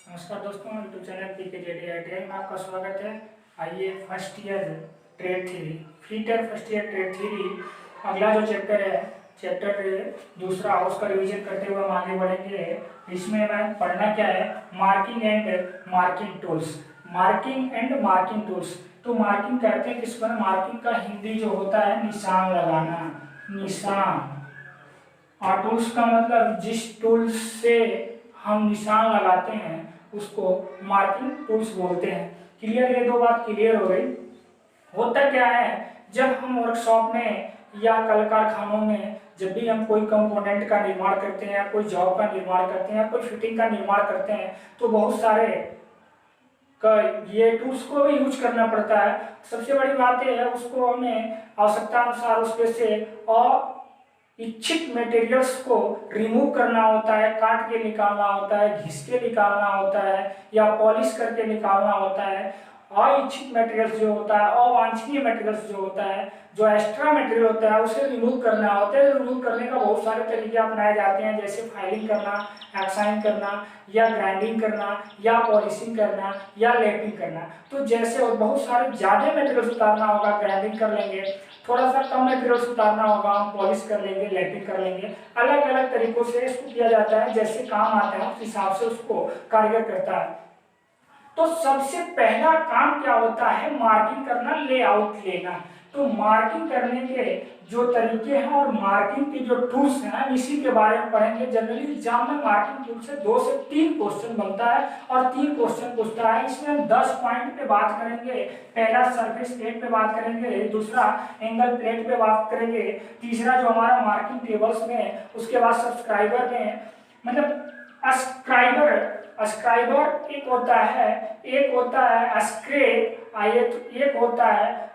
नमस्कार दोस्तों, YouTube channel PKJDITI में आपका स्वागत है। आइए first year trade theory fitter first year trade theory अगला जो चैप्टर है, चैप्टर दूसरा, उसका रिवीजन करते हुए हम आगे बढ़ेंगे। इसमें मैं पढ़ना क्या है, marking and marking tools. Marking and marking tools, तो मार्किंग कहते हैं किसको, मार्किंग का हिंदी जो होता है निशान लगाना, निशान। और टूल्स का मतलब जिस टूल्स से हम निशान लगाते हैं उसको मार्किंग टूल्स बोलते हैं। क्लियर, ये दो बात क्लियर हो गई। होता क्या है, जब हम वर्कशॉप में या कल कारखानों में जब भी हम कोई कंपोनेंट का निर्माण करते हैं, कोई जॉब का निर्माण करते हैं, कोई फिटिंग का निर्माण करते हैं, तो बहुत सारे ये टूल्स को भी यूज करना पड़ता है। सबसे बड़ी बात यह है, उसको हमें आवश्यकता अनुसार उसमें से और इच्छित मटेरियल्स को रिमूव करना होता है, काट के निकालना होता है, घिस के निकालना होता है या पॉलिश करके निकालना होता है। अइच्छित मटेरियल्स जो होता है, अवांछनीय मटेरियल्स जो होता है, जो एक्स्ट्रा मटेरियल होता है, उसे रिमूव करना होता है। रिमूव करने का बहुत सारे तरीके अपनाए जाते हैं, जैसे फाइलिंग करना, एक्साइन करना, या ग्राइंडिंग करना, या पॉलिशिंग करना, या लैपिंग करना। तो जैसे और बहुत सारे ज़्यादा मटेरियल उतारना होगा, ग्राइंडिंग कर लेंगे। थोड़ा सा कम मटेरियल उतारना होगा, हम पॉलिश कर लेंगे, लैपिंग कर लेंगे। अलग अलग तरीकों से इसको किया जाता है, जैसे काम आता है उस हिसाब से उसको कारीगर करता है। तो सबसे पहला काम क्या होता है, मार्किंग करना, लेआउट लेना। तो मार्किंग करने के जो तरीके हैं और मार्किंग के जो टूल्स हैं, इसी के बारे में पढ़ेंगे। जनरली एग्जाम में मार्किंग टूल से 2 से 3 क्वेश्चन बनता है और 3 क्वेश्चन पूछता है। इसमें हम 10 पॉइंट पे बात करेंगे। पहला सरफेस प्लेट पे बात करेंगे, दूसरा एंगल प्लेट पे बात करेंगे, तीसरा जो हमारा मार्किंग टेबल्स में, उसके बाद सब्सक्राइबर में, मतलब अस्क्राइबर एक होता है स्क्रेप, एक होता है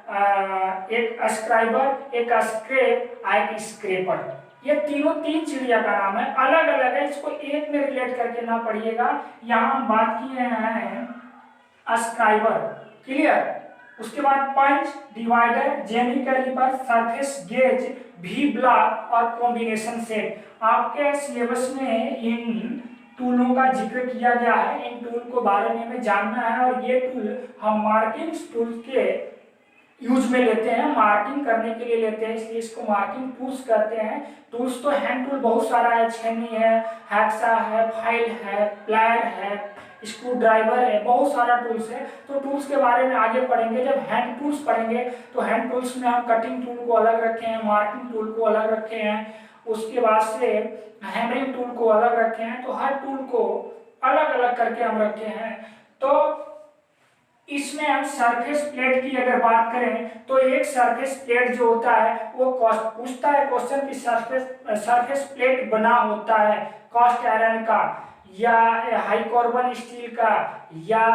एक अस्क्राइबर, एक स्क्रेप, एक स्क्रेपर। ये तीनों 3 चिड़िया का नाम है, अलग अलग है, इसको एक में रिलेट करके ना पढ़िएगा। यहाँ हम बात किए हैं अस्क्राइबर, क्लियर। उसके बाद punch, divider, jenny caliper, surface gauge, V block और कॉम्बिनेशन सेट। आपके सिलेबस में इन टूलों का जिक्र किया गया है, इन टूल को बारे में हमें जानना है। और ये टूल हम मार्किंग टूल के यूज में लेते हैं, मार्किंग करने के लिए लेते हैं, इसलिए इसको मार्किंग टूल्स कहते हैं। टूल्स तो हैंड टूल बहुत सारा है, छेनी है, हैक्सा है, फाइल है, प्लायर है, स्क्रू ड्राइवर है, बहुत सारा टूल्स है। तो टूल्स के बारे में आगे पढ़ेंगे। जब हैंड टूल्स पढ़ेंगे तो हैंड टूल्स में हम कटिंग टूल को अलग रखे हैं, मार्किंग टूल को अलग रखे हैं, उसके बाद से हैमरिंग टूल को अलग रखे हैं। तो हर टूल को अलग अलग करके हम रखे हैं। तो इसमें हम सरफेस प्लेट की अगर बात करें तो एक सरफेस प्लेट जो होता है वो पूछता है क्वेश्चन की सरफेस प्लेट बना होता है कास्ट आयरन का, या हाई कार्बन स्टील का, या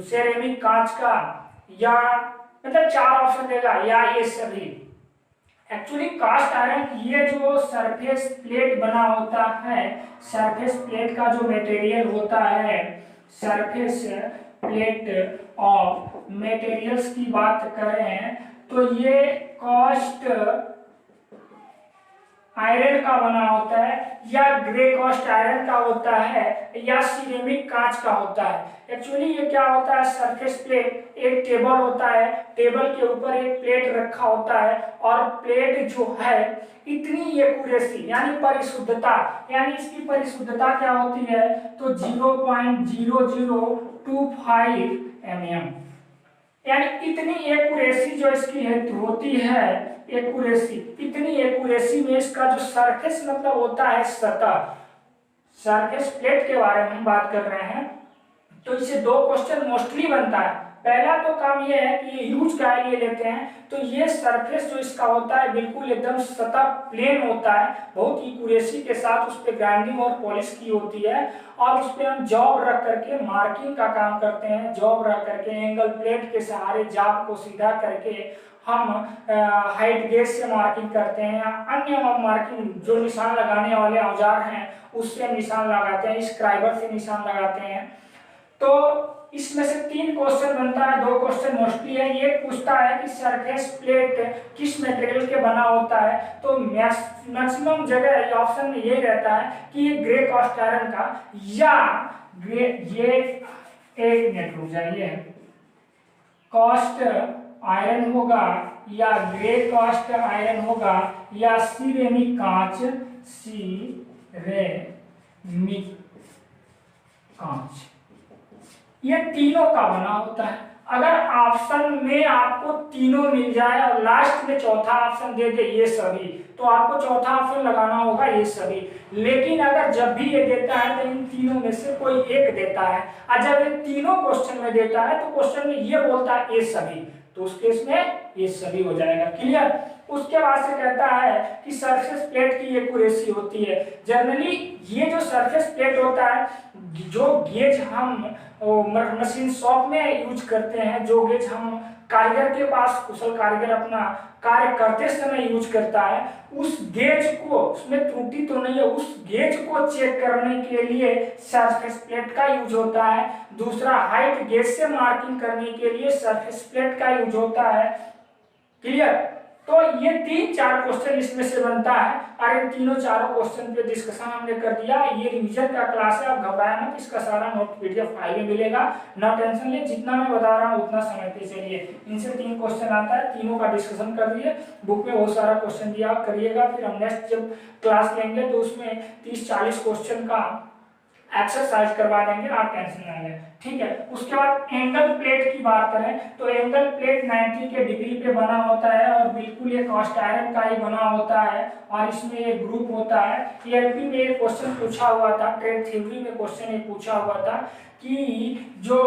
सेरेमिक कांच का, या मतलब 4 ऑप्शन देगा, या ये सभी। एक्चुअली कास्ट आयरन, ये जो सरफेस प्लेट बना होता है, सरफेस प्लेट का जो मटेरियल होता है, सरफेस प्लेट और मटेरियल्स की बात करें तो ये कास्ट आयरन का बना होता है, या ग्रे कास्ट आयरन का होता है, या सिरेमिक कांच का होता है। एक्चुअली ये क्या होता है, सरफेस प्लेट एक टेबल होता है, टेबल के ऊपर एक प्लेट रखा होता है, और प्लेट जो है इतनी एक्यूरेसी यानी परिशुद्धता, यानी इसकी परिशुद्धता क्या होती है, तो 0.0025 mm, यानी इतनी एक्यूरेसी जो इसकी होती है, एक्यूरेसी, इतनी एक्यूरेसी में इसका जो सरफेस मतलब होता है सतह, सरफेस प्लेट के बारे में हम बात कर रहे हैं। तो इससे 2 क्वेश्चन मोस्टली बनता है। पहला तो काम ये है कि ये यूज क्या लिए लेते हैं, तो ये सरफेस जो इसका होता है बिल्कुल एकदम सतह प्लेन होता है, बहुत एक्यूरेसी के साथ उस पर ग्राइंडिंग और पॉलिश की होती है, और उस पर हम जॉब रख करके मार्किंग का काम करते हैं। जॉब रख करके एंगल प्लेट के सहारे जॉब को सीधा करके हम हाइट गेज से मार्किंग करते हैं, या अन्य मार्किंग जो निशान लगाने वाले औजार हैं उससे निशान लगाते हैं, स्क्राइबर से निशान लगाते हैं। तो इसमें से 3 क्वेश्चन बनता है, 2 क्वेश्चन मोस्टली है। ये पूछता है कि सरफेस प्लेट किस मटेरियल के बना होता है, तो मैक्सिमम जगह ऑप्शन में ये रहता है कि ये ग्रे कास्ट आयरन का या ग्रे, ये एक मिनट रुक जाइए, कास्ट आयरन होगा या ग्रे कास्ट आयरन होगा या सिरेमिक कांच, सिरेमिक कांच, ये तीनों का बना होता है। अगर ऑप्शन में आपको तीनों मिल जाए और लास्ट में चौथा ऑप्शन दे दे ये सभी, तो आपको चौथा ऑप्शन लगाना होगा ये सभी। लेकिन अगर जब भी ये देता है तो इन तीनों में से कोई एक देता है, और जब ये तीनों क्वेश्चन में देता है तो क्वेश्चन में ये बोलता है ये सभी, तो उस केस में ये सभी हो जाएगा। क्लियर। उसके बाद से कहता है कि सरफेस प्लेट की एक्यूरेसी होती है। जनरली ये जो सरफेस प्लेट होता है, जो गेज हम मशीन शॉप में यूज करते हैं, जो गेज हम कारीगर के पास, कुशल कारीगर अपना कार्य करते समय यूज करता है, उस गेज को, उसमें त्रुटि तो नहीं है, उस गेज को चेक करने के लिए सरफेस प्लेट का यूज होता है। दूसरा, हाइट गेज से मार्किंग करने के लिए सरफेस प्लेट का यूज होता है। क्लियर। तो ये 3-4 क्वेश्चन इसमें से बनता है, और इन तीनों चारों क्वेश्चन पे डिस्कशन हमने कर दिया। ये रिवीजन का क्लास है, आप घबराए मत, इसका सारा नोट पीडीएफ फाइल में मिलेगा, ना टेंशन ले। जितना मैं बता रहा हूँ उतना समझते चलिए। इनसे 3 क्वेश्चन आता है, तीनों का डिस्कशन कर दिए, बुक में बहुत सारा क्वेश्चन दिया, आप करिएगा। फिर हम नेक्स्ट जब क्लास लेंगे तो उसमें 30-40 क्वेश्चन का एक्सरसाइज करवा देंगे, आप टेंशन ना लें। ठीक है। उसके बाद एंगल प्लेट की बात करें तो एंगल प्लेट 90 के डिग्री पे बना होता है और बिल्कुल ये कास्ट आयरन का ही बना होता है, और इसमें एक ग्रुप होता है। टीएलपी में एक क्वेश्चन पूछा हुआ था, ट्रेड थ्योरी में क्वेश्चन ये पूछा हुआ था कि जो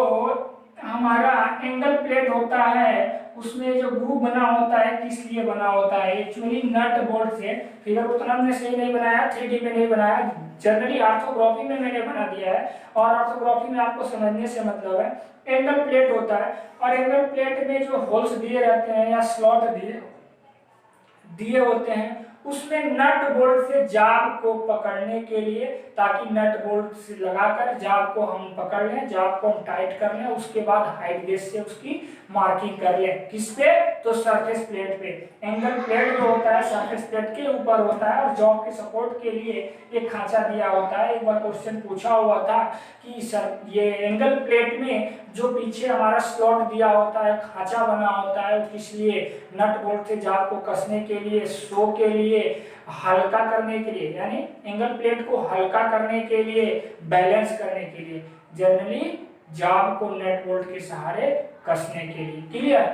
हमारा एंगल प्लेट होता है उसमें जो ग्रुप बना होता है किस लिए बना होता है। एक्चुअली नट बोल्ट से, फिगर उतना हमने सही नहीं बनाया, 3D में नहीं बनाया, जनरली ऑर्थोग्राफी में मैंने बना दिया है, और ऑर्थोग्राफी में आपको समझने से मतलब है। एंगल प्लेट होता है, और एंगल प्लेट में जो होल्स दिए रहते हैं या स्लॉट दिए होते हैं, उसमें नट बोल्ट से जाब को पकड़ने के लिए, ताकि नट बोल्ट से लगाकर जाब को हम पकड़ लें, जाब को हम टाइट कर लें, उसके बाद हाइट गेज से उसकी मार्किंग कर लें। किस पे? तो सरफेस प्लेट पे। एंगल प्लेट जो होता है सरफेस प्लेट के ऊपर होता है, और जॉब के सपोर्ट के लिए एक खांचा दिया होता है। एक बार क्वेश्चन पूछा हुआ था कि सर ये एंगल प्लेट में जो पीछे हमारा स्लॉट दिया होता है, खांचा बना होता है, किस लिए? नट बोल्ट से जाब को कसने के लिए, शो के लिए, हल्का करने के लिए, यानी एंगल प्लेट को हल्का करने के लिए, बैलेंस करने के लिए, जनरली जाब को नट बोल्ट के सहारे कसने के लिए। क्लियर।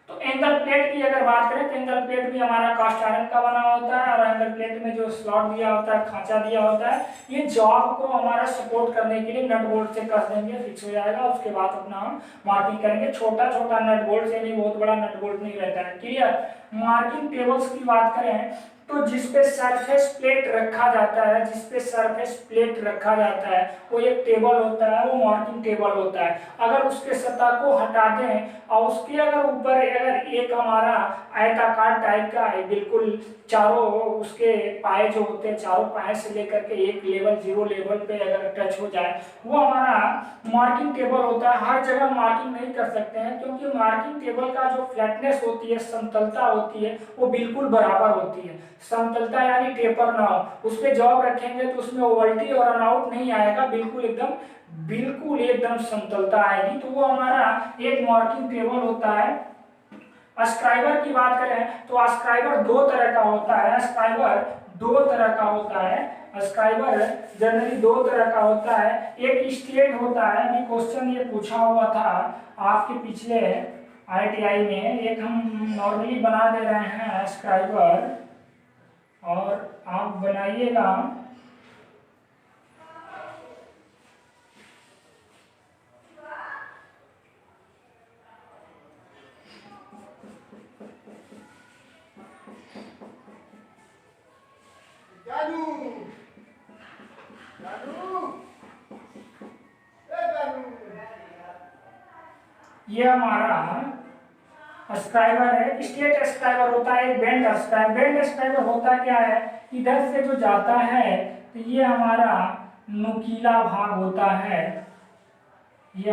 तो एंगल प्लेट की अगर बात करें तो एंगल प्लेट भी हमारा कास्ट आयरन का बना होता है, और एंगल प्लेट में जो स्लॉट दिया होता है, खांचा दिया होता है, ये जॉब को हमारा सपोर्ट करने के लिए नट बोल्ट से कस देंगे, फिक्स हो जाएगा। उसके बाद अपना हम मार्किंग करेंगे। छोटा छोटा नट बोल्ट से नहीं, बहुत बड़ा नट बोल्ट नहीं रहता है। क्लियर। मार्किंग टेबल्स की बात करें तो जिसपे सरफेस प्लेट रखा जाता है, जिसपे सरफेस प्लेट रखा जाता है, वो एक टेबल होता है, वो मार्किंग टेबल होता है। अगर उसके सतह को हटा दें और उसके अगर ऊपर अगर एक हमारा आयताकार टाइप का है, बिल्कुल चारों उसके पाए जो होते हैं, चारों पाए से लेकर के एक लेवल, 0 लेवल पे अगर टच हो जाए, वो हमारा मार्किंग टेबल होता है। हर जगह मार्किंग नहीं कर सकते हैं, क्योंकि मार्किंग टेबल का जो फ्लैटनेस होती है, समतलता होती है, वो बिल्कुल बराबर होती है। समतलता यानी टेपर ना हो, उस पे जॉब रखेंगे तो उसमें ओवल्टी और रनआउट नहीं आएगा, बिल्कुल एकदम समतलता आएगी। तो वो हमारा एक मार्किंग टेबल होता है। अस्क्राइबर की बात करें तो अस्क्राइबर 2 तरह का होता है। अस्क्राइबर 2 तरह का होता है। अस्क्राइबर जनरली 2 तरह का होता है। एक स्ट्रेट होता है, अभी क्वेश्चन ये पूछा हुआ था आपके पिछले ITI में, एक हम नॉर्मली बना दे रहे हैं अस्क्राइबर, और आप बनाइएगा। ये हमारा अस्क्राइबर है। स्ट्रेट अस्क्राइबर होता है, एक बेंड अस्क्राइबर। बेंड अस्क्राइबर होता क्या है, इधर से जो जाता है तो ये हमारा नुकीला भाग होता है, ये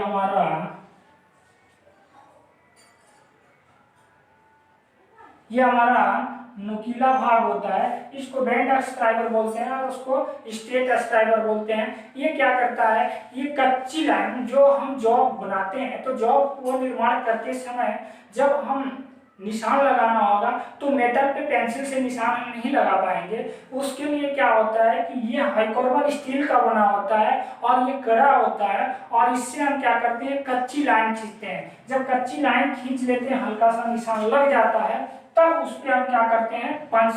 हमारा नुकीला भाग होता है, इसको बैंड अस्क्राइबर बोलते हैं और उसको स्टेट अस्क्राइबर बोलते हैं। ये क्या करता है, ये कच्ची लाइन जो हम जॉब बनाते हैं, तो जॉब को निर्माण करते समय जब हम निशान लगाना होगा तो मेटल पे पेंसिल से निशान हम नहीं लगा पाएंगे। उसके लिए क्या होता है कि ये हाइकोर्बन स्टील का बना होता है और ये कड़ा होता है, और इससे हम क्या करते हैं, कच्ची लाइन खींचते हैं। जब कच्ची लाइन खींच लेते हैं, हल्का सा निशान लग जाता है, तब उस पर हम क्या करते हैं, पंच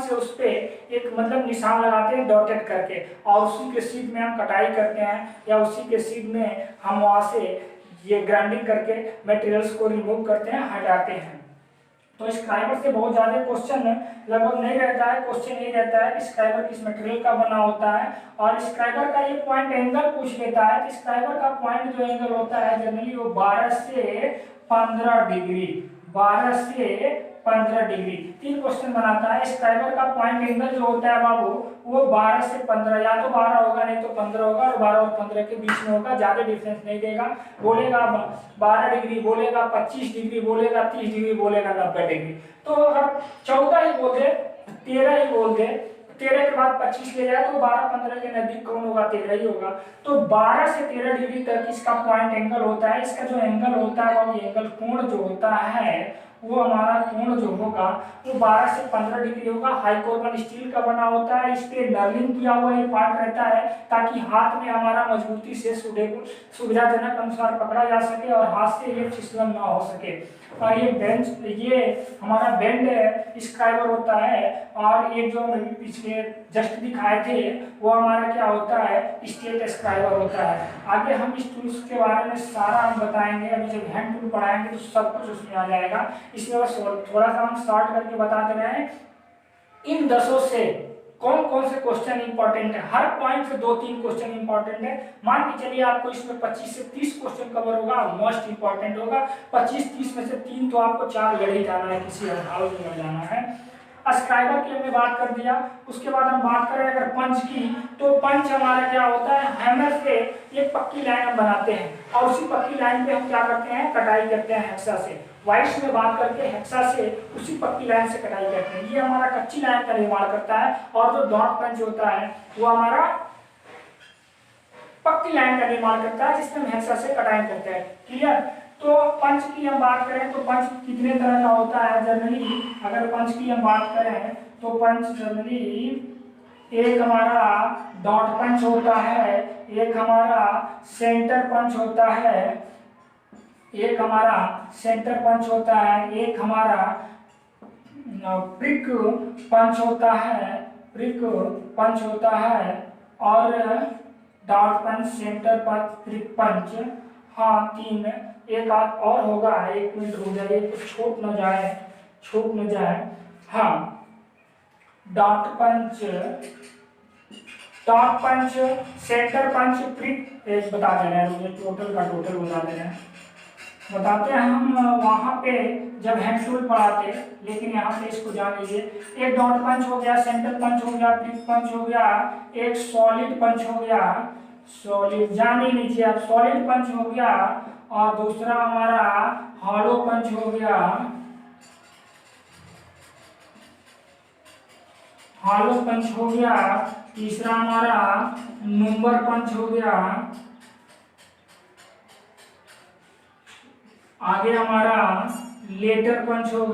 से उस पर एक मतलब निशान लगाते हैं डॉटेड करके, और उसी के सीध में हम कटाई करते हैं, या उसी के सीध में हम वहां से ये ग्राइंडिंग करके मटेरियल्स को रिमूव करते हैं, हटाते हैं। तो स्क्राइबर से बहुत ज्यादा क्वेश्चन लगभग नहीं रहता है, क्वेश्चन ये रहता है स्क्राइबर किस मटेरियल का बना होता है, और स्क्राइबर का ये पॉइंट एंगल पूछ लेता है। स्क्राइबर का पॉइंट जो एंगल होता है जनरली वो 12 से 15 डिग्री, 12 से 15 डिग्री, 3 क्वेश्चन बनाता है। स्क्राइबर का पॉइंट एंगल जो होता है बाबू वो 12 से 15, या तो 12 होगा नहीं तो 15 होगा, और 12 और 15 के बीच में होगा, ज्यादा डिफरेंस नहीं देगा। बोलेगा 12 डिग्री, बोलेगा 25 डिग्री, बोलेगा 30 डिग्री, बोलेगा 90 डिग्री। तो अगर 14 ही बोल दे, 13 ही बोल दे, 13 के बाद 25 ले जाए तो 12-15 के नजदीक कौन होगा, 13 ही होगा। तो 12 से 13 डिग्री तक इसका पॉइंट एंगल होता है। इसका जो एंगल होता है वो एंगल कोण जो होता है वो हमारा कोण जो होगा वो 12 से 15 डिग्री होगा। हाइकोर्बन स्टील का बना होता है, इस पे नर्लिंग किया हुआ ये पार्ट रहता है ताकि हाथ में हमारा मजबूती से सुविधाजनक अनुसार पकड़ा जा सके और हाथ से ये फिसलन ना हो सके। और ये हमारा बेंड स्क्राइबर होता है, और ये जो हम पिछले जस्ट दिखाए थे वो हमारा क्या होता है, स्टेट स्क्राइबर होता है। आगे हम इस टूल्स के बारे में सारा हम बताएंगे, अभी जब हैंड टूल पढ़ाएंगे तो सब कुछ उसमें आ जाएगा। इसमें बस थोड़ा सा हम स्टार्ट करके बता दे रहे हैं इन 10 से कौन कौन से क्वेश्चन इंपॉर्टेंट है। हर पॉइंट से 2-3 क्वेश्चन इंपॉर्टेंट है। मान के चलिए आपको इसमें 25 से 30 क्वेश्चन कवर होगा, मोस्ट इंपॉर्टेंट होगा। 25-30 में से 3 तो आपको 4 गढ़ ही जाना है, किसी हाल में जाना है। अस्क्राइबर की हमने बात कर दिया। उसके बाद हम बात करें अगर पंच की, तो पंच हमारा क्या होता है, हैमर से एक पक्की लाइन हम बनाते हैं और उसी पक्की लाइन पे हम क्या करते हैं, कटाई करते हैं हेक्सा से। वाइट्स में बात करके हेक्सा से उसी पक्की लाइन से कटाई करते हैं। ये हमारा कच्ची लाइन का निर्माण करता है, और जो डॉट पंच होता है वो हमारा पक्की लाइन का निर्माण करता है जिसमें हम हेक्सा से कटाई करते हैं। क्लियर। तो पंच की हम बात करें तो पंच कितने तरह का होता है जनरली, अगर पंच की हम बात करें तो पंच जनरली एक हमारा डॉट पंच होता है, एक हमारा सेंटर पंच होता है, एक हमारा सेंटर पंच होता है, एक हमारा प्रिक पंच होता है, प्रिक पंच होता है, और डॉट पंच, सेंटर पंच, प्रिक पंच। हाँ 3, एक आध और होगा, 1 मिनट रुक जाइए तो छूट न जाए। हाँ डॉट पंच, सेंटर पंच, प्रिक बता दे रहे हैं, मुझे टोटल का टोटल बता दे रहे हैं, बताते हैं हम वहां पे जब हैंड टूल पढ़ाते, लेकिन यहाँ पे इसको जान लीजिए। एक डॉट पंच हो गया, सेंटर पंच हो गया, प्रिक पंच हो गया, एक सॉलिड पंच हो गया, सॉलिड जान ही लीजिए आप, सॉलिड पंच हो गया, और दूसरा हमारा हॉलो पंच हो गया, हॉलो पंच हो गया, तीसरा हमारा नंबर पंच हो गया, आगे हमारा लेटर पंच हो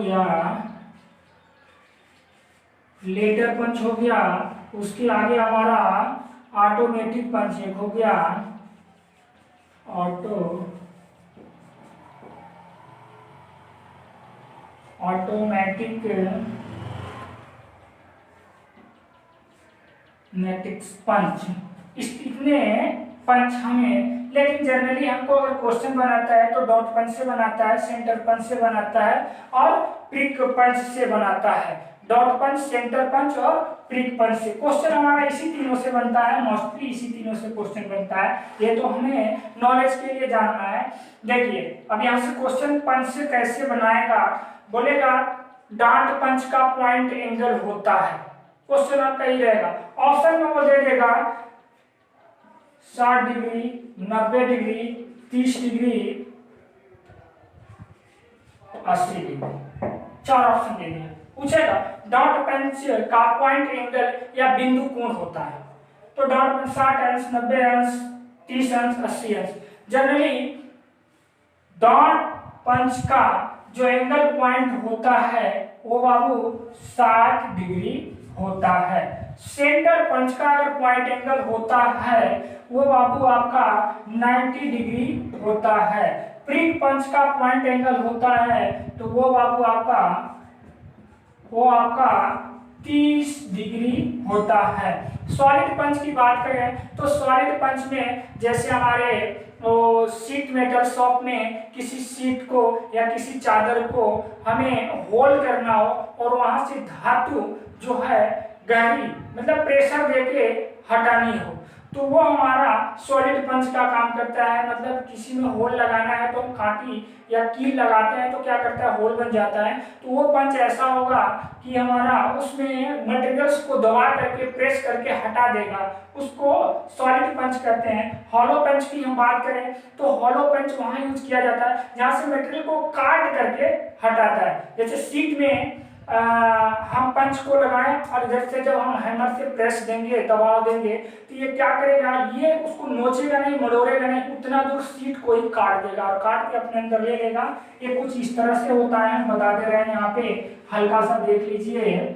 गया, उसके आगे हमारा ऑटोमेटिक पंच एक हो गया, ऑटोमेटिक पंच। इतने पंच हमें, लेकिन जनरली हमको अगर क्वेश्चन बनाता है तो डॉट पंच से बनाता है, सेंटर पंच से बनाता है, और प्रिक पंच से बनाता है। डॉट पंच, सेंटर पंच और प्रिक पंच से क्वेश्चन हमारा इसी तीनों से बनता है, मोस्टली इसी तीनों से क्वेश्चन बनता है। ये तो हमें नॉलेज के लिए जानना है। देखिए अब यहाँ से क्वेश्चन पंच से कैसे बनाएगा, बोलेगा डॉट पंच का पॉइंट एंगल होता है, क्वेश्चन आपका ही रहेगा। ऑप्शन में वो दे देगा 60 degree, 90 degree, 30 degree, 80 degree. 4 option दे दिए। पूछेगा डॉट पंच का पॉइंट एंगल या बिंदु कोण होता है, तो डॉट पंच 60 अंश, 90 अंश, 30 अंश, 80 अंश। जनरली डॉट पंच का जो एंगल पॉइंट होता है वो बाबू 60 डिग्री होता है। सेंटर पंच का अगर पॉइंट एंगल होता है वो बाबू आपका 90 डिग्री होता है। प्रिक पंच का पॉइंट एंगल होता है तो वो बाबू आपका 30 डिग्री होता है। सॉलिड पंच की बात करें तो सॉलिड पंच में जैसे हमारे शीट मेटल शॉप में किसी शीट को या किसी चादर को हमें होल्ड करना हो और वहां से धातु जो है गहरी मतलब प्रेशर देके हटानी हो तो वो हमारा सॉलिड पंच का काम करता है। मतलब किसी में होल लगाना है तो कांटी या कील लगाते हैं तो क्या करता है, होल बन जाता है। तो वो पंच ऐसा होगा कि हमारा उसमें मटेरियल्स को दबा करके प्रेस करके हटा देगा, उसको सॉलिड पंच कहते हैं। हॉलो पंच की हम बात करें तो हॉलो पंच वहां यूज किया जाता है जहां से मटेरियल को काट करके हटाता है। जैसे सीट में हम पंच को लगाएं और इधर से जब हम हैमर से प्रेस देंगे, दबाव देंगे तो ये क्या करेगा, ये उसको नोचेगा नहीं, मड़ोड़ेगा नहीं, उतना दूर सीट को ही काट देगा और काट के अपने अंदर ले लेगा। ये कुछ इस तरह से होता है, हम बता दे रहे हैं यहाँ पे, हल्का सा देख लीजिए।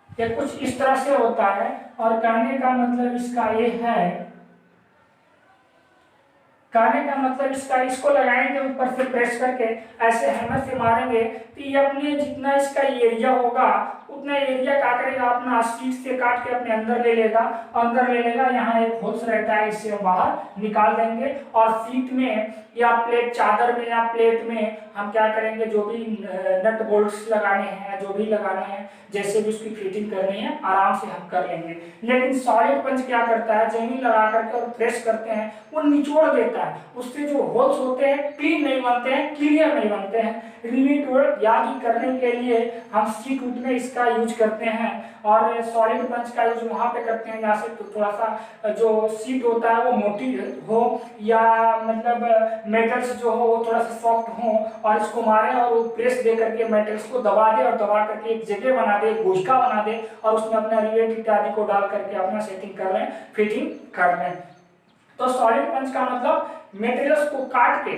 ये कुछ इस तरह से होता है और कहने का मतलब इसका ये है, कहने का मतलब इसका, इसको लगाएंगे ऊपर से प्रेस करके ऐसे हैमर से मारेंगे तो ये अपने जितना इसका एरिया होगा उतना एरिया क्या करेगा, अपना सीट से काट के अपने अंदर ले लेगा। अंदर ले लेगा, यहाँ एक होल्स रहता है, इससे बाहर निकाल देंगे और सीट में या प्लेट, चादर में या प्लेट में हम क्या करेंगे, जो भी नट बोल्ट्स लगाने हैं, जो भी लगाने हैं, जैसे भी उसकी फिटिंग करनी है आराम से हम कर लेंगे। लेकिन सॉलिड पंच क्या करता है, जमीन लगा करके और प्रेस करते हैं, वो निचोड़ देता है, उससे जो होल्स होते हैं क्लीन नहीं बनते हैं, क्लियर नहीं बनते हैं। रिवीट याद करने के लिए हम सीट उट में इसका यूज करते हैं और सॉलिड पंच का यूज वहां पे करते हैं जहाँ से तो थोड़ा सा जो सीट होता है वो मोटी हो या मतलब मेटल्स जो हो वो थोड़ा सा सॉफ्ट हो और इसको मारे और वो प्रेस दे करके मेटल्स को दबा दे और दबा करके एक जगह बना दे, गोश्का बना दे और उसमें अपना रिवेट इत्यादि को डाल करके अपना सेटिंग कर लें, फिटिंग कर लें। तो सॉलिड पंच का मतलब मेटेरियल्स को काट के,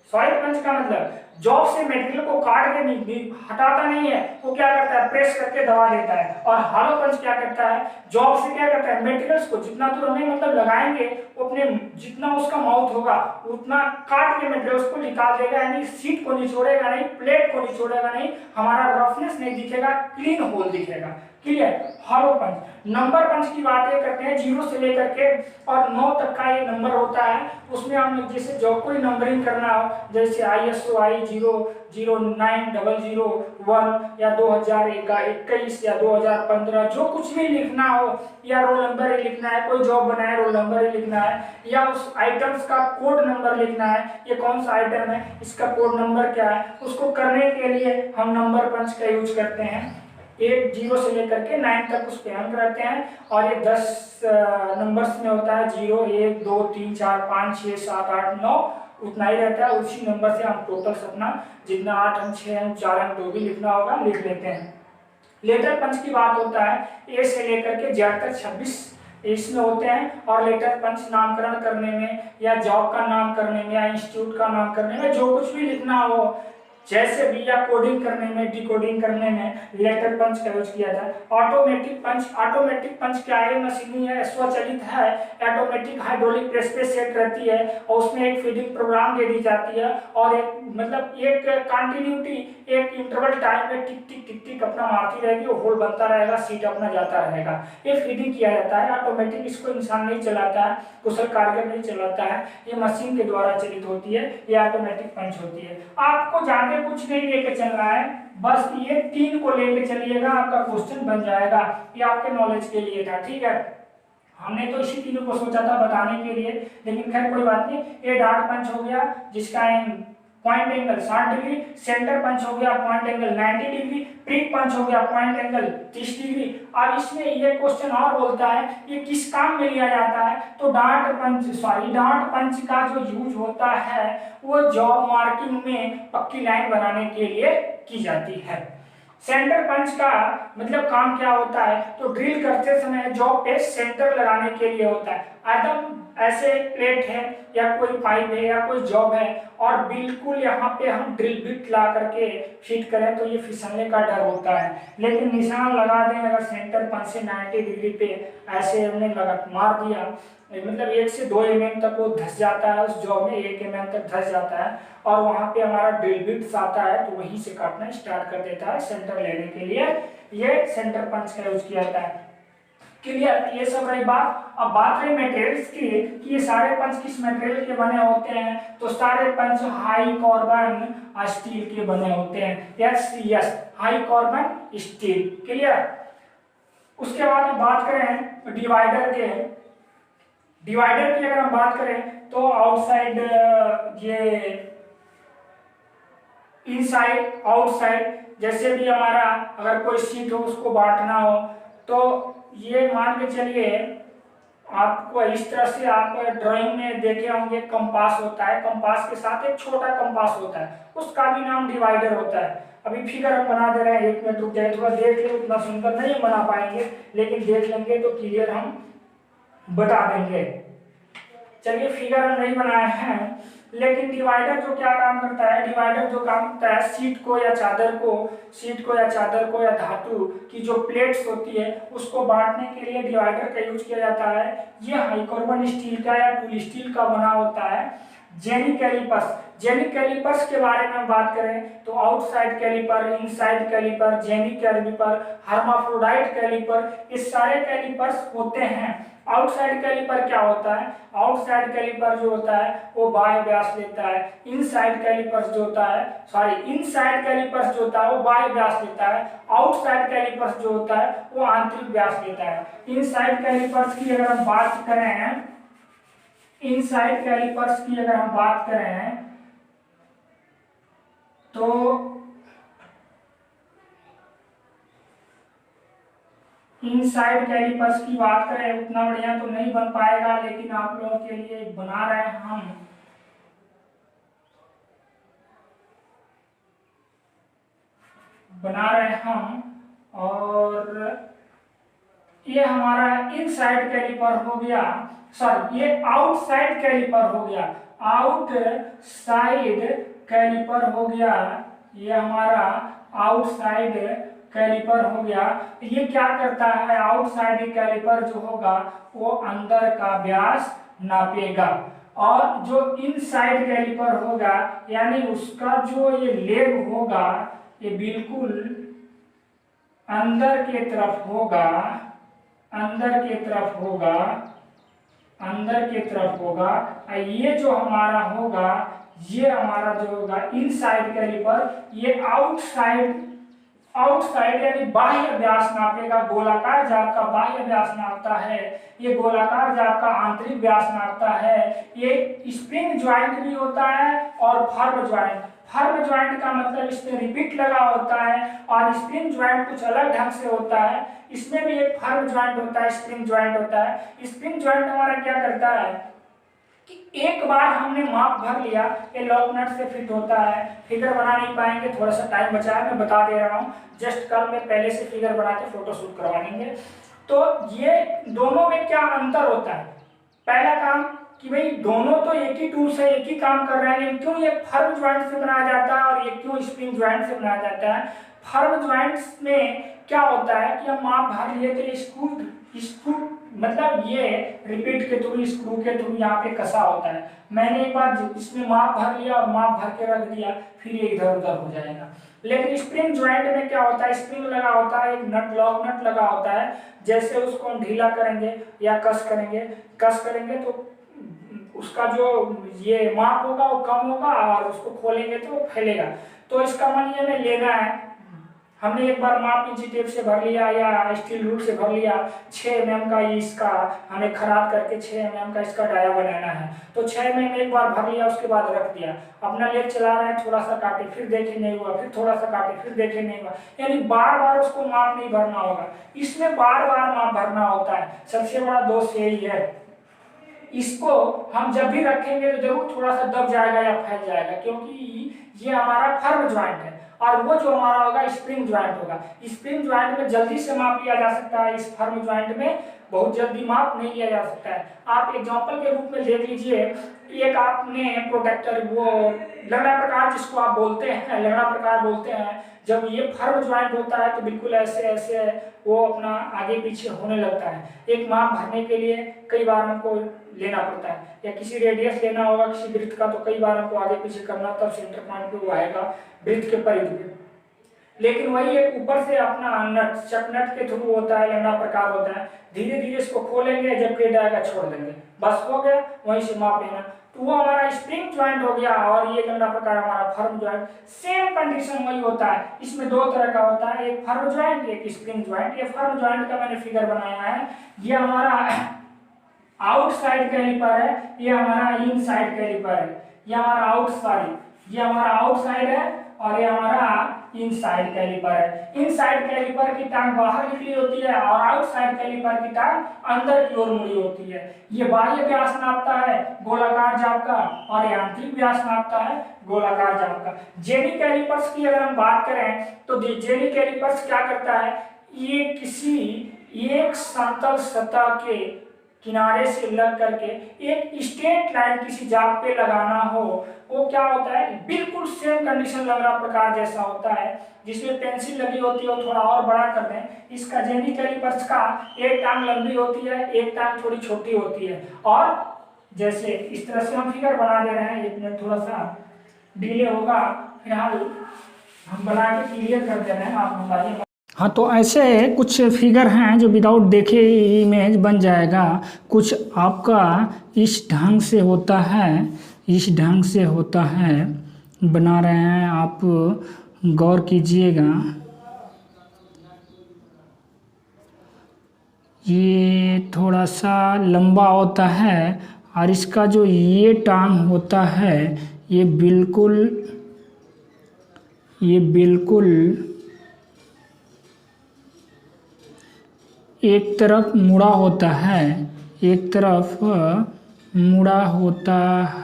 सॉलिड पंच का मतलब जॉब से मेटेरियल को काट के नहीं हटाता नहीं है, वो क्या करता है, प्रेस करके दबा देता है। और हॉलो पंच क्या करता है, जॉब से क्या करता है, मेटेरियल्स को जितना दूर हमें मतलब लगाएंगे वो अपने जितना उसका माउथ होगा उतना काट के मेटेरियल्स को निकाल देगा, यानी सीट को निचोड़ेगा नहीं, प्लेट को निचोड़ेगा नहीं, हमारा रफनेस नहीं दिखेगा, क्लीन होल दिखेगा। क्लियर। Hollow punch. नंबर पंच की बातें करते हैं, 0 से लेकर के और 9 तक का ये नंबर होता है। उसमें हम लोग जैसे जो कोई नंबरिंग करना हो, जैसे ISO 0090001 या 2021 या 2015 जो कुछ भी लिखना हो, या रोल नंबर ही लिखना है, कोई जॉब बनाए रोल नंबर ही लिखना है, या उस आइटम्स का कोड नंबर लिखना है, ये कौन सा आइटम है, इसका कोड नंबर क्या है, उसको करने के लिए हम नंबर पंच का यूज करते हैं। 0 से लेकर के 9 तक उस पे अंक रहते हैं और ये 10 नंबर्स में होता है, 0 1 2 3 4 5 6 7 8 9 उतना ही रहता है। उसी नंबर से हम टोटल अपना जितना 8 अंक 6 अंक 4 अंक जो भी लिखना होगा लिख लेते हैं। लेटर पंच की बात होता है, A से लेकर के Z तक 26 इसमें होते हैं और लेटर पंच नामकरण करने में या जॉब का नाम करने में या इंस्टीट्यूट का नाम करने में जो कुछ भी लिखना हो, जैसे भी या कोडिंग करने में, डिकोडिंग करने में लेटर पंच का यूज किया जाए। ऑटोमेटिक पंच, ऑटोमेटिक पंच क्या है, मशीनी है, स्वचालित है, ऑटोमेटिक हाइड्रोलिक प्रेस पे सेट रहती है और उसमें एक फीडिंग प्रोग्राम दे दी जाती है और एक मतलब एक कंटिन्यूटी, एक इंटरवल टाइम में टिक टिक टिक टिक अपना मारती रहेगी, वो होल बनता रहेगा, सीट अपना जाता रहेगा। ये फीडिंग किया जाता है ऑटोमेटिक, इसको इंसान नहीं चलाता है, कुशल कारीगर नहीं चलाता है, ये मशीन के द्वारा चलित होती है, ये ऑटोमेटिक पंच होती है। आपको जानते आगे कुछ नहीं लेके चल रहा है, बस ये 3 को लेके चलिएगा, आपका क्वेश्चन बन जाएगा। ये आपके नॉलेज के लिए था, ठीक है। हमने तो इसी तीनों को सोचा था बताने के लिए, लेकिन खैर कोई बात नहीं। ये डार्ट पंच हो गया जिसका point angle 60 degree, centre punch हो गया point angle 90 degree, prick punch हो गया पॉइंट एंगल 30 डिग्री। अब इसमें ये क्वेश्चन और बोलता है ये किस काम में लिया जाता है, तो डार्ट पंच का जो यूज होता है वो जॉब मार्किंग में पक्की लाइन बनाने के लिए की जाती है। सेंटर पंच का मतलब काम क्या होता है, तो ड्रिल करते समय जॉब पे सेंटर लगाने के लिए होता है। एकदम ऐसे प्लेट है या कोई पाइप है या कोई जॉब है और बिल्कुल यहाँ पे हम ड्रिल बिट ला करके फिट करें तो ये फिसलने का डर होता है, लेकिन निशान लगा दें अगर सेंटर पंच से 90 डिग्री पे ऐसे हमने लगा मार दिया, मतलब 1 से 2 mm तक वो धस जाता है, उस जॉब में 1 mm तक धस जाता है और वहां पे हमारा ड्रिल बिट्स आता है तो वहीं से काटना स्टार्ट कर देता है सेंटर लेने के लिए। ये सेंटर पंच का यूज किया जाता है। क्लियर, ये सब रही बात। अब बात रही मटेरियल्स की कि ये सारे पंच किस मटेरियल के बने होते हैं, तो सारे पंच हाई कार्बन स्टील के बने होते हैं। Yes, high carbon steel. Clear. उसके बाद हम बात करें डिवाइडर की अगर हम बात करें तो आउटसाइड, ये इनसाइड, आउटसाइड, जैसे भी हमारा अगर कोई शीट हो उसको बांटना हो तो ये मान के चलिए आपको इस तरह से, आप ड्राइंग में देखे होंगे कंपास होता है, कंपास के साथ एक छोटा कंपास होता है, उसका भी नाम डिवाइडर होता है। अभी फिगर हम बना दे रहे हैं, 1 मिनट रुक जाए, थोड़ा देख ले, उतना सुनकर नहीं बना पाएंगे लेकिन देख लेंगे तो क्लियर हम बता देंगे। चलिए फिगर हम नहीं बनाए हैं, लेकिन डिवाइडर जो क्या काम करता है, डिवाइडर जो काम करता है शीट को या चादर को या धातु की जो प्लेट्स होती है उसको बांटने के लिए डिवाइडर का यूज किया जाता है। ये हाई कार्बन स्टील का या टूल स्टील का बना होता है। जेनिक कैलिपर्स के बारे में बात करें तो outside calliper, inside calliper, jenny calliper, hermaphrodite calliper, ये सारे कैलिपर्स होते हैं। आउटसाइड कैलिपर क्या होता है, आउटसाइड कैलिपर जो होता है वो बाह्य व्यास लेता है। इनसाइड कैलिपर्स जो होता है, इनसाइड कैलिपर्स जो होता है वो बाह्य व्यास लेता है। आउटसाइड कैलिपर्स जो होता है वो आंतरिक व्यास लेता है। इनसाइड कैलिपर्स की अगर हम बात करें, इनसाइड कैलिपर्स की अगर हम बात करें तो इनसाइड कैलिपर्स की बात करें, उतना बढ़िया तो नहीं बन पाएगा लेकिन आप लोगों के लिए बना रहे हैं हम, और ये हमारा इनसाइड कैलिपर हो गया, सॉरी ये आउटसाइड कैलिपर हो गया, आउटसाइड कैलिपर हो गया, ये हमारा आउटसाइड कैलिपर हो गया। ये क्या करता है, आउटसाइड कैलिपर जो होगा वो अंदर का व्यास नापेगा, और जो इनसाइड कैलिपर होगा यानी उसका जो ये लेग होगा ये बिल्कुल अंदर के तरफ होगा, अंदर के तरफ होगा। ये जो हमारा होगा, ये हमारा जो होगा इनसाइड कैलिपर, ये आउटसाइड यानी बाह्य व्यास नापेगा। गोलाकार जाप का बाह्य व्यास नापता है, ये गोलाकार जाप का आंतरिक व्यास नापता है। ये स्प्रिंग ज्वाइंट भी होता है और फर्म ज्वाइंट का मतलब इसमें रिपीट लगा होता है, और स्प्रिंग ज्वाइंट कुछ अलग ढंग से होता है। इसमें भी एक फर्म ज्वाइंट होता है, स्प्रिंग ज्वाइंट होता है। स्प्रिंग ज्वाइंट हमारा क्या करता है कि एक बार हमने माप भर लिया, ये लॉक नट से फिट होता है। फिगर बना नहीं पाएंगे, थोड़ा सा टाइम बचा है, मैं बता दे रहा हूँ, जस्ट कल में पहले से फिगर बना के फोटो शूट करवा लेंगे। तो ये दोनों में क्या अंतर होता है, पहला काम कि भाई दोनों तो एक ही टूल से एक ही काम कर रहे हैं, लेकिन क्यों ये फर्म ज्वाइंट से बनाया जाता है और ये क्यों स्प्रिंग ज्वाइंट से बनाया जाता है। फर्म ज्वाइंट्स में क्या होता है कि हम माप भर लिए थे, स्क्रू मतलब ये रिपीट के थ्रू, स्क्रू के थ्रू यहाँ पे कसा होता है। मैंने एक बार इसमें माप भर लिया और माप भर के रख दिया, फिर ये इधर उधर हो जाएगा। लेकिन स्प्रिंग ज्वाइंट में क्या होता है, स्प्रिंग लगा होता है, एक नट, लॉक नट लगा होता है। जैसे उसको हम ढीला करेंगे या कस करेंगे तो उसका जो ये माप होगा वो कम होगा और उसको खोलेंगे तो वो फैलेगा। तो इसका मान ये हमें लेना है, हमने एक बार माप इंची टेप से भर लिया या स्टील रूल से भर लिया, 6 mm का इसका हमें खराद करके 6 mm का इसका डाया बनाना है। तो 6 mm एक बार भर लिया, उसके बाद रख दिया, अपना लेग चला रहे हैं, थोड़ा सा काटे फिर देखे नहीं हुआ, फिर थोड़ा सा काटे फिर देखे नहीं हुआ, यानी बार बार उसको माप नहीं भरना होगा। इसमें बार बार माप भरना होता है, सबसे बड़ा दोष यही है। इसको हम जब भी रखेंगे तो जरूर थोड़ा सा दब जाएगा या फैल जाएगा, क्योंकि ये हमारा फर्म ज्वाइंट है और वो जो हमारा होगा स्प्रिंग ज्वाइंट होगा। स्प्रिंग ज्वाइंट में जल्दी से माप लिया जा सकता है, इस फर्म ज्वाइंट में बहुत जल्दी माप नहीं लिया जा सकता है। आप एग्जांपल के रूप में देख लीजिए, एक आपने प्रोटेक्टर, वो लगड़ा प्रकार जिसको आप बोलते हैं, लगड़ा प्रकार बोलते हैं, जब ये फर्म ज्वाइंट होता है तो बिल्कुल ऐसे ऐसे वो अपना आगे पीछे होने लगता है। एक माप भरने के लिए कई बार हमको लेना पड़ता है, या किसी रेडियस लेना होगा किसी वृत्त का तो कई बार हमको आगे पीछे करना, तब सेंटर पॉइंट पे वो आएगा वृत्त के परिधि पे। लेकिन वही एक ऊपर से अपना नट, चक नट के थ्रू होता है, लंबा प्रकार होता है, धीरे धीरे इसको खोलेंगे, जब कट आएगा छोड़ देंगे, बस हो गया, वहीं से माप लेना। तो वो हमारा स्प्रिंग ज्वाइंट हो गया और ये लंबा प्रकार हमारा फर्म ज्वाइंट। सेम कंडीशन वही होता है, इसमें दो तरह का होता है, एक फर्म ज्वाइंट एक स्प्रिंग ज्वाइंट। ये फर्म ज्वाइंट का मैंने फिगर बनाया है, ये हमारा आउटसाइड कैलिपर है, ये हमारा इनसाइड कैलिपर है, ये हमारा ये हमारा आउटसाइड है और ये हमारा इनसाइड कैलिपर है। इनसाइड कैलिपर की टांग बाहर निकली होती है और आउटसाइड कैलिपर की टांग अंदर की ओर मुड़ी होती है। ये बाह्य व्यास नापता है गोलाकार जाप का और ये आंतरिक व्यास नापता है गोलाकार जाप का। जेनी कैलिपर्स की अगर हम बात करें तो जेनी कैलिपर्स क्या करता है, ये किसी एक समतल सतह के किनारे से लग करके एक स्ट्रेट लाइन किसी जाप पे लगाना हो, वो क्या होता है, बिल्कुल सेम कंडीशन लग रहा प्रकार जैसा होता है, जिसमें पेंसिल लगी होती है वो थोड़ा और बड़ा कर दें। इसका जेनी कैलिपर्स का एक टांग लंबी होती है, एक टांग थोड़ी छोटी होती है, और जैसे इस तरह से हम फिगर बना दे रहे हैं, एक मिनट थोड़ा सा डिले होगा, फिलहाल हम बना के क्लियर कर दे रहे हैं, आप बताइए। हाँ, तो ऐसे कुछ फिगर हैं जो विदाउट देखे इमेज बन जाएगा। कुछ आपका इस ढंग से होता है, इस ढंग से होता है, बना रहे हैं, आप गौर कीजिएगा। ये थोड़ा सा लंबा होता है और इसका जो ये टांग होता है ये बिल्कुल एक तरफ मुड़ा होता है, एक तरफ मुड़ा होता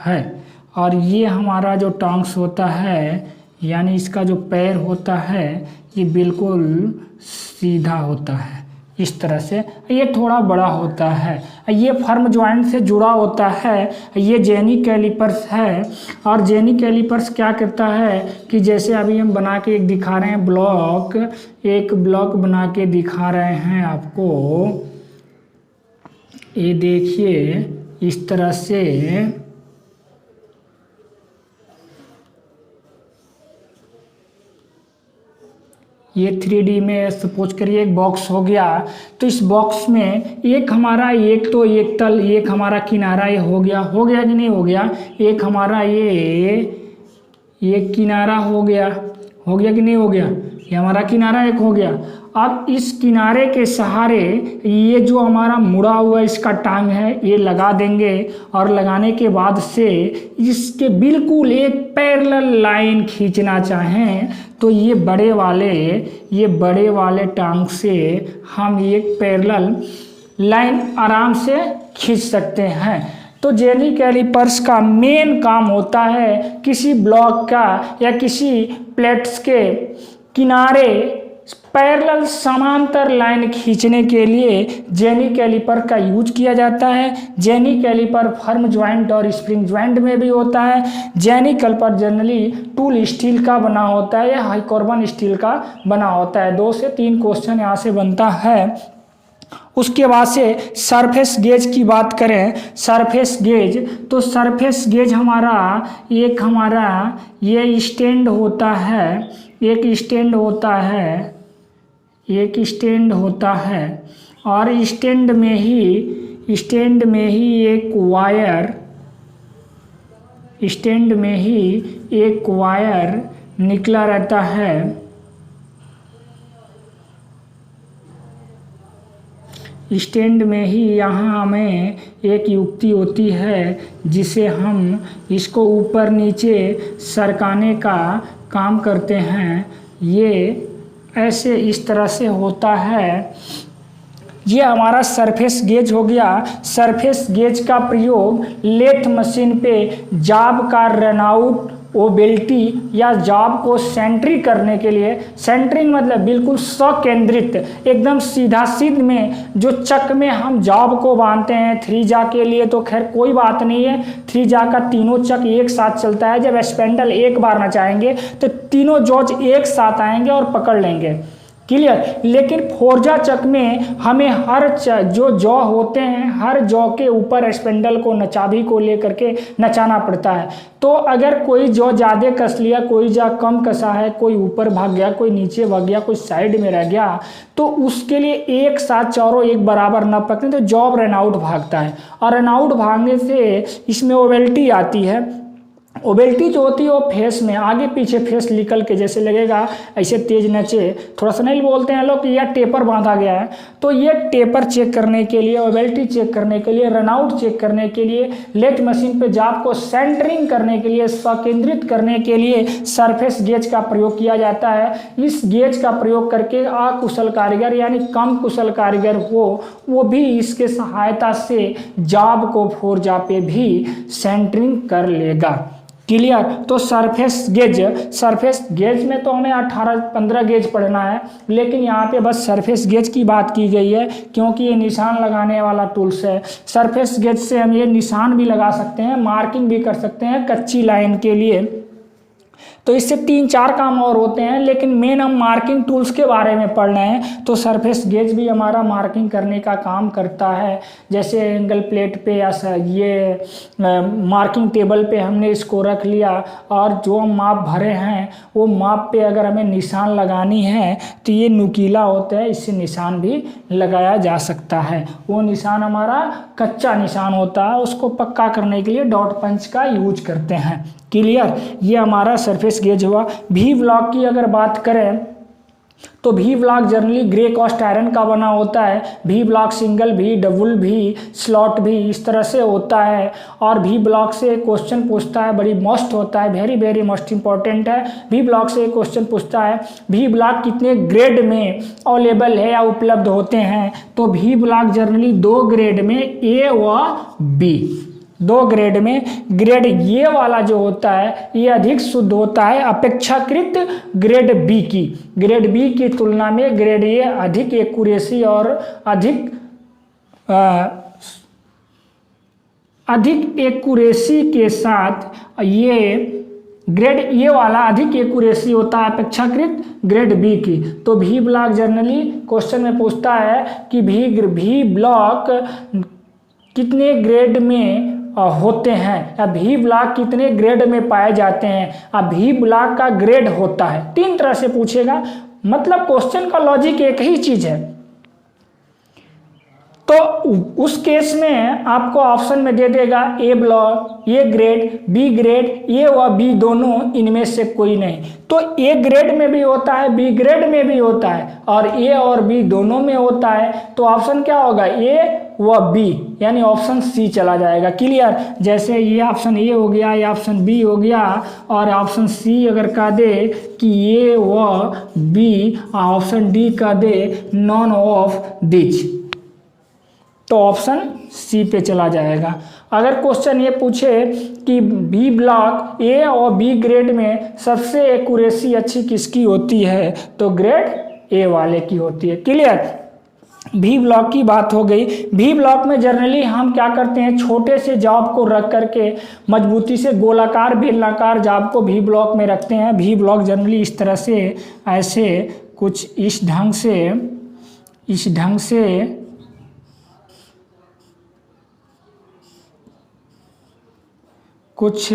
है, और ये हमारा जो टांग्स होता है यानी इसका जो पैर होता है ये बिल्कुल सीधा होता है इस तरह से। ये थोड़ा बड़ा होता है, ये फर्म ज्वाइंट से जुड़ा होता है। ये जेनी कैलिपर्स है, और जेनी कैलिपर्स क्या करता है कि जैसे अभी हम बना के एक दिखा रहे हैं ब्लॉक, एक ब्लॉक बना के दिखा रहे हैं आपको, ये देखिए इस तरह से। ये 3D में सपोज करिए एक बॉक्स हो गया, तो इस बॉक्स में एक हमारा एक तल, एक हमारा किनारा ये हो गया कि नहीं हो गया, एक हमारा ये किनारा हो गया कि नहीं हो गया, ये हमारा किनारा एक हो गया। अब इस किनारे के सहारे ये जो हमारा मुड़ा हुआ इसका टांग है ये लगा देंगे, और लगाने के बाद से इसके बिल्कुल एक पैरेलल लाइन खींचना चाहें तो ये बड़े वाले टांग से हम एक पैरेलल लाइन आराम से खींच सकते हैं। तो जेनी कैलिपर्स का मेन काम होता है किसी ब्लॉक का या किसी प्लेट्स के किनारे पैरेलल समांतर लाइन खींचने के लिए जेनी कैलिपर का यूज किया जाता है। जेनी कैलिपर फर्म ज्वाइंट और स्प्रिंग ज्वाइंट में भी होता है। Jenny calliper generally tool steel का बना होता है या हाइकॉर्बन स्टील का बना होता है। 2 से 3 क्वेश्चन यहाँ से बनता है। उसके बाद से सरफेस गेज की बात करें, सरफेस गेज, तो सरफेस गेज हमारा ये स्टैंड होता है, एक स्टैंड होता है, और स्टैंड में ही एक स्टैंड में ही एक वायर निकला रहता है। स्टैंड में ही यहाँ हमें एक युक्ति होती है जिसे हम इसको ऊपर नीचे सरकाने का काम करते हैं। ये ऐसे इस तरह से होता है। ये हमारा सरफेस गेज हो गया। सरफेस गेज का प्रयोग लेथ मशीन पे जॉब का रनआउट ओबेल्टी या जॉब को सेंट्रिंग करने के लिए, सेंट्रिंग मतलब बिल्कुल सकेंद्रित, एकदम सीधा सीध में जो चक में हम जॉब को बांधते हैं। 3 जा के लिए तो खैर कोई बात नहीं है, 3 जा का तीनों चक एक साथ चलता है। जब स्पेंडल एक बार नचाएंगे तो तीनों जॉज एक साथ आएंगे और पकड़ लेंगे, क्लियर। लेकिन फोर्जा चक में हमें हर जो जॉ होते हैं, हर जॉ के ऊपर स्पेंडल को नचाभी को लेकर के नचाना पड़ता है। तो अगर कोई जॉ ज़्यादा कस लिया, कोई जॉ कम कसा है, कोई ऊपर भाग गया, कोई नीचे भाग गया, कोई साइड में रह गया, तो उसके लिए एक साथ चारों एक बराबर न पकड़े तो जॉब रनआउट भागता है। और रनआउट भागने से इसमें ओवेल्टी आती है। ओबेल्टी जो होती है वो फेस में आगे पीछे फेस निकल के जैसे लगेगा ऐसे तेज नचे, थोड़ा सा नहीं बोलते हैं लोग कि यह टेपर बांधा गया है। तो ये टेपर चेक करने के लिए, ओबेल्टी चेक करने के लिए, रनआउट चेक करने के लिए, लेथ मशीन पे जॉब को सेंटरिंग करने के लिए, स्वकेंद्रित करने के लिए सरफेस गेज का प्रयोग किया जाता है। इस गेज का प्रयोग करके अकुशल कारीगर यानी कम कुशल कारीगर हो वो भी इसके सहायता से जॉब को फोर्जा पे भी सेंटरिंग कर लेगा, क्लियर। तो सरफेस गेज में तो हमें 18-15 गेज पढ़ना है, लेकिन यहाँ पे बस सरफेस गेज की बात की गई है क्योंकि ये निशान लगाने वाला टूल्स है। सरफेस गेज से हम ये निशान भी लगा सकते हैं, मार्किंग भी कर सकते हैं कच्ची लाइन के लिए। तो इससे 3-4 काम और होते हैं, लेकिन मेन हम मार्किंग टूल्स के बारे में पढ़ रहे हैं। तो सरफेस गेज भी हमारा मार्किंग करने का काम करता है। जैसे एंगल प्लेट पे या ये मार्किंग टेबल पे हमने इसको रख लिया और जो हम माप भरे हैं वो माप पे अगर हमें निशान लगानी है तो ये नुकीला होता है, इससे निशान भी लगाया जा सकता है। वो निशान हमारा कच्चा निशान होता है, उसको पक्का करने के लिए डॉट पंच का यूज करते हैं, क्लियर। ये हमारा सरफेस गेज हुआ। भी ब्लॉक की अगर बात करें तो V block generally grey cast iron का बना होता है। भी ब्लॉक सिंगल भी, डबल भी, स्लॉट भी इस तरह से होता है। और भी ब्लॉक से क्वेश्चन पूछता है, बड़ी मस्ट होता है, वेरी वेरी मोस्ट इंपॉर्टेंट है। भी ब्लॉक से क्वेश्चन पूछता है भी ब्लॉक कितने ग्रेड में अवेलेबल है या उपलब्ध होते हैं। तो भी ब्लॉक जनरली 2 ग्रेड में, ए व बी, 2 ग्रेड में। ग्रेड ए वाला जो होता है ये अधिक शुद्ध होता है अपेक्षाकृत ग्रेड बी की। ग्रेड बी की तुलना में ग्रेड ए अधिक एक्यूरेसी और अधिक एक्यूरेसी के साथ, ये ग्रेड ए वाला अधिक एक्यूरेसी होता है अपेक्षाकृत ग्रेड बी की। तो भी ब्लॉक जनरली क्वेश्चन में पूछता है कि भी ब्लॉक कितने ग्रेड में होते हैं या भी ब्लॉक कितने ग्रेड में पाए जाते हैं। अब भी ब्लॉक का ग्रेड होता है 3 तरह से पूछेगा, मतलब क्वेश्चन का लॉजिक एक ही चीज है। तो उस केस में आपको ऑप्शन में दे देगा A block, A grade, B grade, A व बी दोनों इनमें से कोई नहीं। तो ए ग्रेड में भी होता है, बी ग्रेड में भी होता है और ए और बी दोनों में होता है। तो ऑप्शन क्या होगा, ए व बी, यानी ऑप्शन सी चला जाएगा, क्लियर। जैसे ये ऑप्शन ए हो गया, ये ऑप्शन बी हो गया और ऑप्शन सी अगर कह दे कि ए व बी, ऑप्शन डी कह दे नॉन ऑफ दिस, तो ऑप्शन सी पे चला जाएगा। अगर क्वेश्चन ये पूछे कि बी ब्लॉक ए और बी ग्रेड में सबसे एक्यूरेसी अच्छी किसकी होती है, तो ग्रेड ए वाले की होती है, क्लियर। भी ब्लॉक की बात हो गई। भी ब्लॉक में जनरली हम क्या करते हैं, छोटे से जॉब को रख करके मजबूती से गोलाकार बेलनाकार जॉब को भी ब्लॉक में रखते हैं। भी ब्लॉक जनरली इस तरह से, ऐसे कुछ इस ढंग से कुछ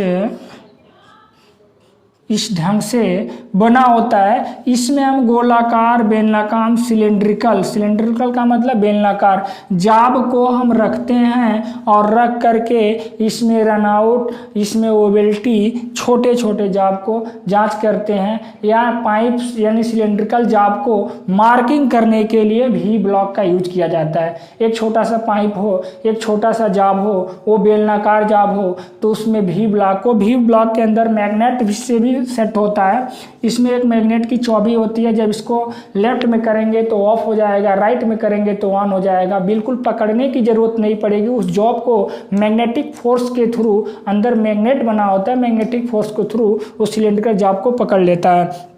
इस ढंग से बना होता है। इसमें हम गोलाकार, बेलनाकार, सिलेंड्रिकल का मतलब बेलनाकार जाब को हम रखते हैं और रख करके इसमें रनआउट, इसमें ओवेल्टी, छोटे छोटे जाब को जांच करते हैं। या पाइप्स यानी सिलेंड्रिकल जाब को मार्किंग करने के लिए भी ब्लॉक का यूज किया जाता है। एक छोटा सा पाइप हो, एक छोटा सा जाब हो, वो बेलनाकार जाब हो, तो उसमें भी ब्लॉक के अंदर मैग्नेट से भी सेट होता है। इसमें एक मैग्नेट की चौबी होती है, जब इसको लेफ्ट में करेंगे तो ऑफ हो जाएगा, राइट में करेंगे तो ऑन हो जाएगा। बिल्कुल पकड़ने की जरूरत नहीं पड़ेगी। उस जॉब को मैग्नेटिक फोर्स के थ्रू, अंदर मैग्नेट बना होता है, मैग्नेटिक फोर्स के थ्रू उस सिलेंडर जॉब को पकड़ लेता है।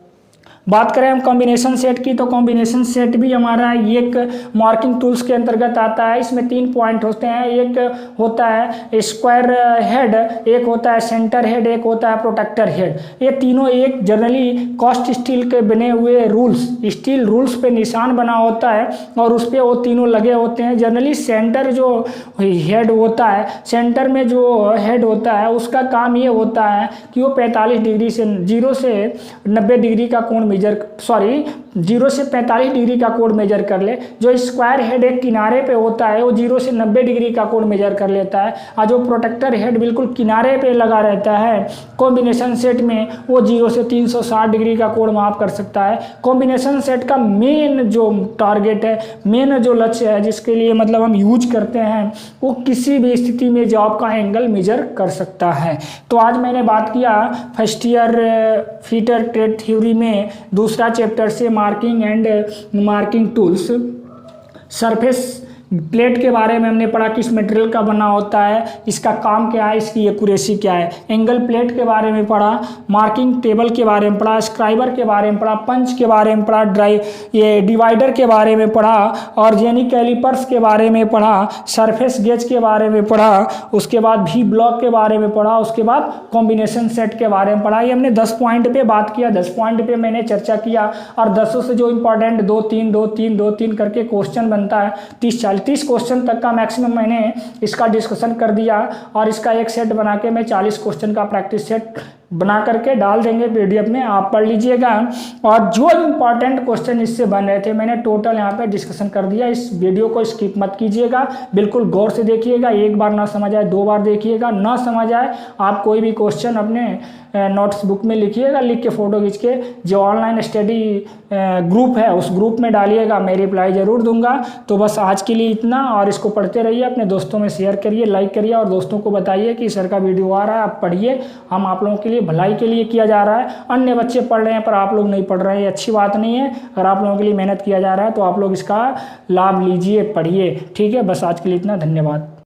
बात करें हम कॉम्बिनेशन सेट की, तो कॉम्बिनेशन सेट भी हमारा एक मार्किंग टूल्स के अंतर्गत आता है। इसमें 3 पॉइंट होते हैं। एक होता है स्क्वायर हेड, एक होता है सेंटर हेड, एक होता है प्रोटेक्टर हेड। ये तीनों एक जनरली कास्ट स्टील के बने हुए स्टील रूल्स पे निशान बना होता है और उस पर वो तीनों लगे होते हैं। जनरली सेंटर जो हेड होता है, सेंटर में जो हेड होता है, उसका काम ये होता है कि वो 45 डिग्री से 0 से 90 डिग्री का कोण 0 से 45 डिग्री का कोण मेजर कर ले। जो स्क्वायर हेड एक किनारे पे होता है वो 0 से 90 डिग्री का कोण मेजर कर लेता है, और जो प्रोटेक्टर हेड बिल्कुल किनारे पे लगा रहता है कॉम्बिनेशन सेट में, वो 0 से 360 डिग्री का कोण माप कर सकता है। कॉम्बिनेशन सेट का मेन जो टारगेट है, मेन जो लक्ष्य है, जिसके लिए मतलब हम यूज करते हैं, वो किसी भी स्थिति में जॉब का एंगल मेजर कर सकता है। तो आज मैंने बात किया first year fitter trade theory में दूसरा चैप्टर से marking and marking tools. Surface plate के बारे में हमने पढ़ा, किस मटेरियल का बना होता है, इसका काम क्या है, इसकी एक्यूरेसी क्या है। एंगल प्लेट के बारे में पढ़ा, मार्किंग टेबल के बारे में पढ़ा, स्क्राइबर के बारे में पढ़ा, पंच के बारे में पढ़ा, ये डिवाइडर के बारे में पढ़ा, और जेनिक कैलिपर्स के बारे में पढ़ा, सरफेस गेज के बारे में पढ़ा, उसके बाद भी ब्लॉक के बारे में पढ़ा, उसके बाद कॉम्बिनेशन सेट के बारे में पढ़ा। ये हमने 10 पॉइंट पे बात किया, 10 पॉइंट पे मैंने चर्चा किया, और 10 से जो इंपॉर्टेंट 2-3 करके क्वेश्चन बनता है, 30 क्वेश्चन तक का मैक्सिमम मैंने इसका डिस्कशन कर दिया। और इसका एक सेट बना के मैं 40 क्वेश्चन का प्रैक्टिस सेट बना करके डाल देंगे पीडीएफ में, आप पढ़ लीजिएगा। और जो इम्पॉर्टेंट क्वेश्चन इससे बन रहे थे मैंने टोटल यहाँ पे डिस्कशन कर दिया। इस वीडियो को स्किप मत कीजिएगा, बिल्कुल गौर से देखिएगा। एक बार ना समझ आए 2 बार देखिएगा, ना समझ आए आप कोई भी क्वेश्चन अपने नोट्स बुक में लिखिएगा, लिख के फ़ोटो खींच के जो ऑनलाइन स्टडी ग्रुप है उस ग्रुप में डालिएगा, मैं रिप्लाई ज़रूर दूंगा। तो बस आज के लिए इतना, और इसको पढ़ते रहिए, अपने दोस्तों में शेयर करिए, लाइक करिए, और दोस्तों को बताइए कि सर का वीडियो आ रहा है, आप पढ़िए। हम आप लोगों के लिए भलाई के लिए किया जा रहा है। अन्य बच्चे पढ़ रहे हैं पर आप लोग नहीं पढ़ रहे हैं, ये अच्छी बात नहीं है। अगर आप लोगों के लिए मेहनत किया जा रहा है तो आप लोग इसका लाभ लीजिए, पढ़िए। ठीक है, बस आज के लिए इतना, धन्यवाद।